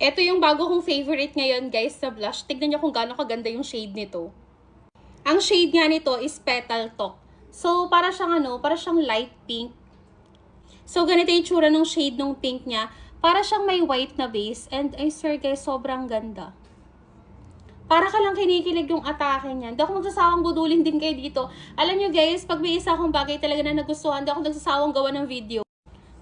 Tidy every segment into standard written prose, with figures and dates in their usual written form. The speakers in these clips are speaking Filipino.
Ito yung bago kong favorite ngayon guys na blush. Tignan nyo kung gaano kaganda yung shade nito. Ang shade nga nito is Petal Talk. So, para siyang para siyang light pink. So, ganito yung tsura ng shade ng pink niya. Para siyang may white na base. And I swear guys, sobrang ganda. Para ka lang kinikilig yung atake niyan. Hindi ako magsasawang budulin din kayo dito. Alam nyo guys, pag may isa akong bagay talaga na nagustuhan, hindi ako nagsasawang gawa ng video.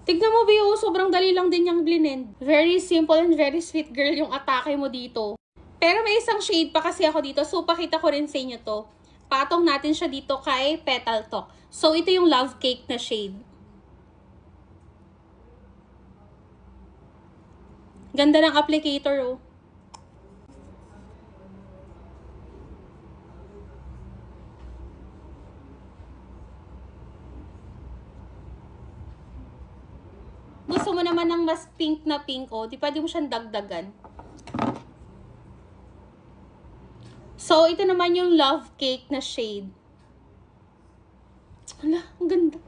Tignan mo, Bio, sobrang dali lang din niyang blend. Very simple and very sweet girl yung atake mo dito. Pero may isang shade pa kasi ako dito, so pakita ko rin sa inyo to. Patong natin siya dito kay Petal Talk. So, ito yung Love Cake na shade. Ganda ng applicator, oh. Gusto mo naman ng mas pink na pink, oh. Di pwede mo siyang dagdagan. So, ito naman yung Love Cake na shade. Hala, ang ganda.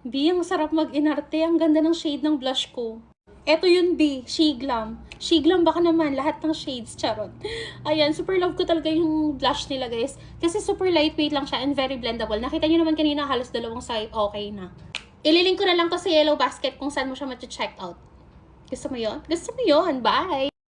B, ang sarap mag-inarte. Ang ganda ng shade ng blush ko. Ito yun, B, Shiglam. Shiglam baka naman, lahat ng shades, charot. Ayan, super love ko talaga yung blush nila, guys. Kasi super lightweight lang siya and very blendable. Nakita nyo naman kanina, halos dalawang side, okay na. Ililink ko na lang to sa yellow basket kung saan mo siya ma-check out. Gusto mo yun? Gusto mo yun? Bye!